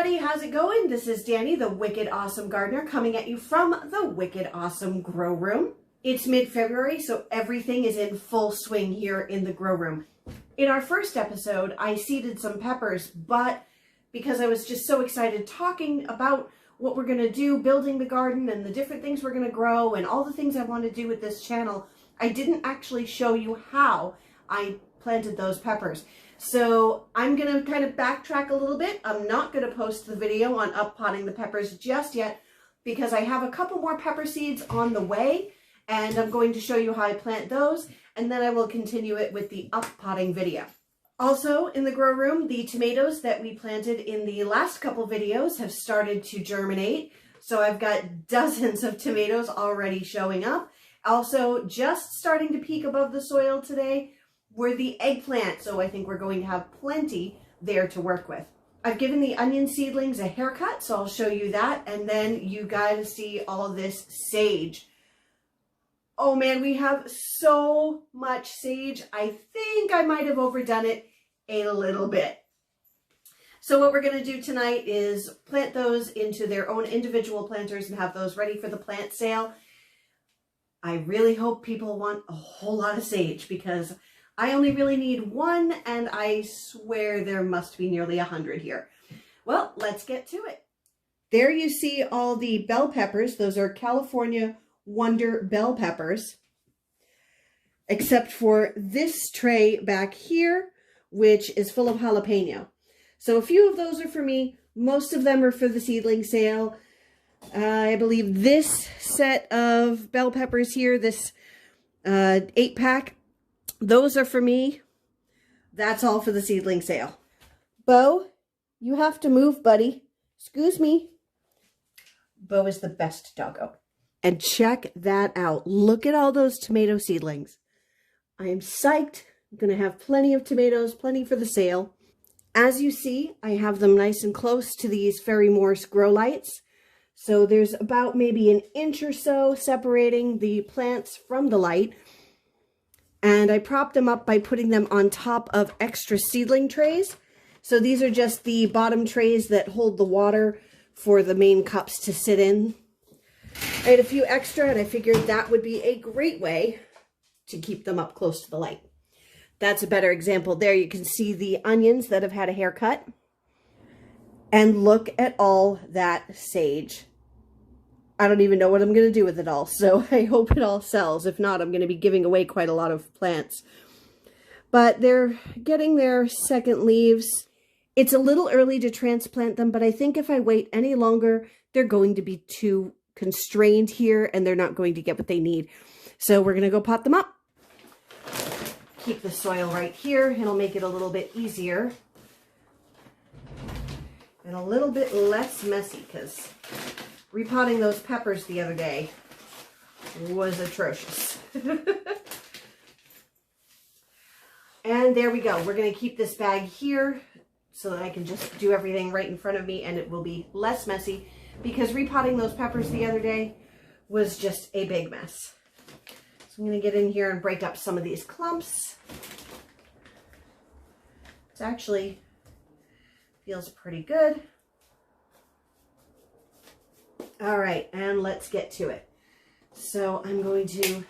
everybody, how's it going? This is Danny, the Wicked Awesome Gardener, coming at you from the Wicked Awesome Grow Room. It's mid-February, so everything is in full swing here in the grow room. In our first episode, I seeded some peppers, but because I was just so excited talking about what we're going to do, building the garden and the different things we're going to grow and all the things I want to do with this channel, I didn't actually show you how I planted those peppers. So I'm going to kind of backtrack a little bit. I'm not going to post the video on uppotting the peppers just yet because I have a couple more pepper seeds on the way, and I'm going to show you how I plant those, and then I will continue it with the uppotting video. Also in the grow room, the tomatoes that we planted in the last couple videos have started to germinate. So I've got dozens of tomatoes already showing up. Also just starting to peek above the soil today were the eggplant, so I think we're going to have plenty there to work with. I've given the onion seedlings a haircut, so I'll show you that, and then you gotta see all of this sage. Oh man, we have so much sage. I think I might have overdone it a little bit. So what we're gonna do tonight is plant those into their own individual planters and have those ready for the plant sale. I really hope people want a whole lot of sage because I only really need one, and I swear there must be nearly 100 here. Well, let's get to it. There you see all the bell peppers. Those are California Wonder bell peppers, except for this tray back here, which is full of jalapeno. So a few of those are for me. Most of them are for the seedling sale. I believe this set of bell peppers here, this 8-pack, those are for me. That's all for the seedling sale. Bo, you have to move, buddy. Excuse me. Bo is the best doggo. And check that out. Look at all those tomato seedlings. I am psyched. I'm going to have plenty of tomatoes, plenty for the sale. As you see, I have them nice and close to these Fairy Morse grow lights. So there's about maybe an inch or so separating the plants from the light. And I propped them up by putting them on top of extra seedling trays. So these are just the bottom trays that hold the water for the main cups to sit in. I had a few extra, and I figured that would be a great way to keep them up close to the light. That's a better example. There you can see the onions that have had a haircut. And look at all that sage. I don't even know what I'm going to do with it all, so I hope it all sells. If not, I'm going to be giving away quite a lot of plants. But they're getting their second leaves. It's a little early to transplant them, but I think if I wait any longer, they're going to be too constrained here, and they're not going to get what they need. So we're going to go pot them up. Keep the soil right here. It'll make it a little bit easier. And a little bit less messy, because repotting those peppers the other day was atrocious. And there we go. We're going to keep this bag here so that I can just do everything right in front of me, and it will be less messy, because repotting those peppers the other day was just a big mess. So I'm going to get in here and break up some of these clumps. It actually feels pretty good. All right, and let's get to it. So I'm going to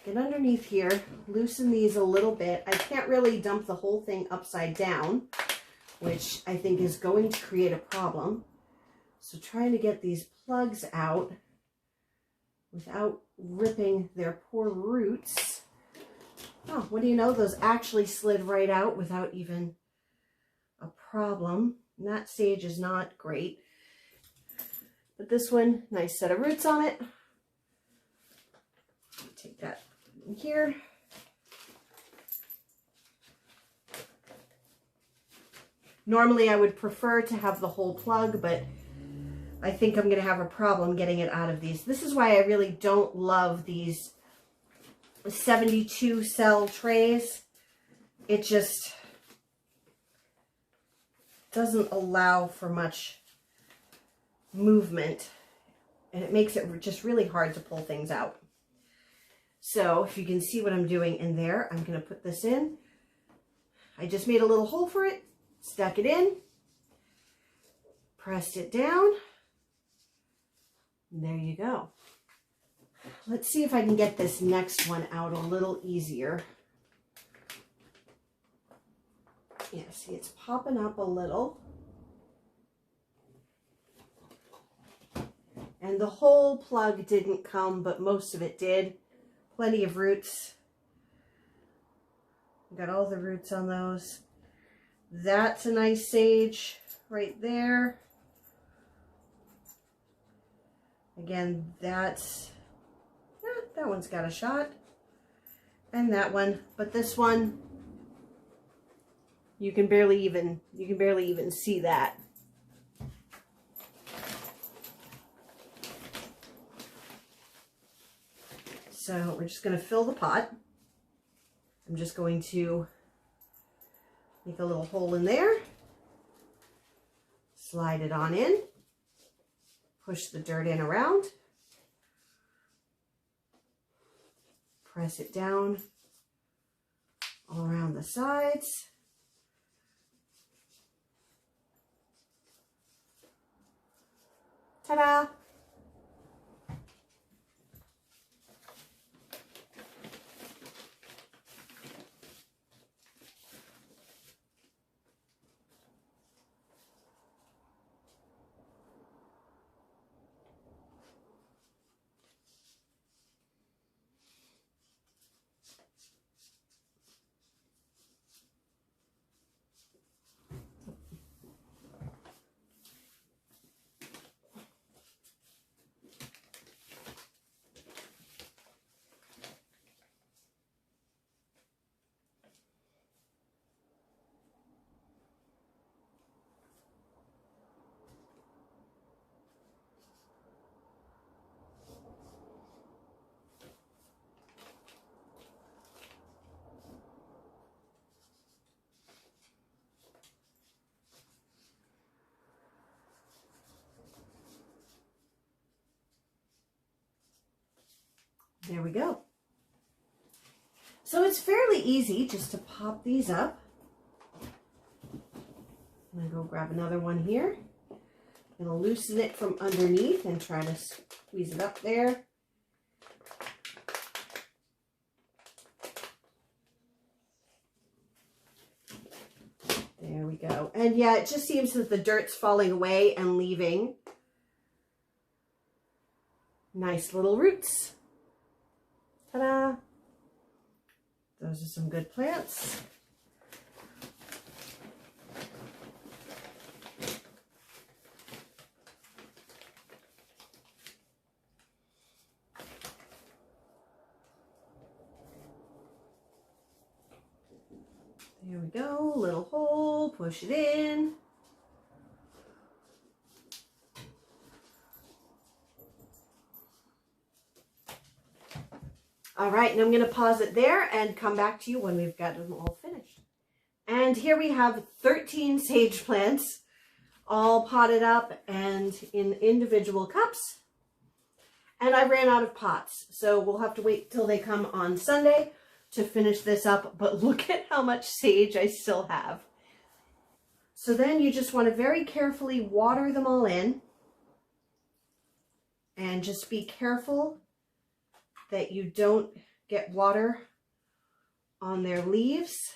get underneath here, loosen these a little bit. I can't really dump the whole thing upside down, which I think is going to create a problem. So trying to get these plugs out without ripping their poor roots. Oh, what do you know? Those actually slid right out without even a problem. And that sage is not great. But this one, nice set of roots on it. Take that in here. Normally I would prefer to have the whole plug, but I think I'm going to have a problem getting it out of these. This is why I really don't love these 72 cell trays. It just doesn't allow for much movement, and it makes it just really hard to pull things out. So if you can see what I'm doing in there, I'm going to put this in. I just made a little hole for it, stuck it in, Pressed it down. And there you go. Let's see if I can get this next one out a little easier. Yeah, see, it's popping up a little. And the whole plug didn't come, but most of it did. Plenty of roots. Got all the roots on those. That's a nice sage right there. Again, that's, that one's got a shot. And that one, but this one, you can barely even see that. So we're just going to fill the pot. I'm just going to make a little hole in there, slide it on in, push the dirt in around, press it down all around the sides. Ta-da! There we go. So it's fairly easy just to pop these up. I'm going to go grab another one here. I'm going to loosen it from underneath and try to squeeze it up there. There we go. And yeah, it just seems that the dirt's falling away and leaving nice little roots. Ta-da! Those are some good plants. There we go, little hole, push it in. All right, and I'm going to pause it there and come back to you when we've got them all finished. And here we have 13 sage plants, all potted up and in individual cups. And I ran out of pots, so we'll have to wait till they come on Sunday to finish this up. But look at how much sage I still have. So then you just want to very carefully water them all in. And just be careful that you don't get water on their leaves.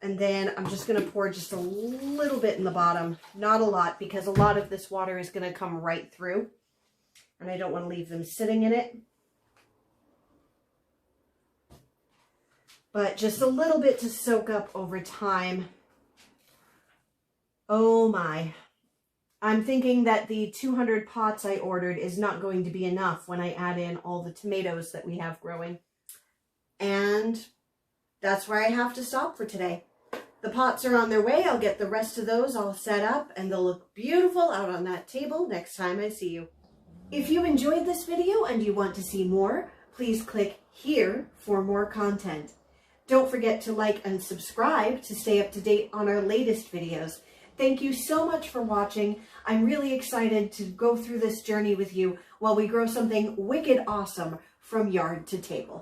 And then I'm just going to pour just a little bit in the bottom, not a lot, because a lot of this water is going to come right through and I don't want to leave them sitting in it. But just a little bit to soak up over time. Oh my. I'm thinking that the 200 pots I ordered is not going to be enough when I add in all the tomatoes that we have growing. And that's where I have to stop for today. The pots are on their way. I'll get the rest of those all set up and they'll look beautiful out on that table next time I see you. If you enjoyed this video and you want to see more, please click here for more content. Don't forget to like and subscribe to stay up to date on our latest videos. Thank you so much for watching. I'm really excited to go through this journey with you while we grow something wicked awesome from yard to table.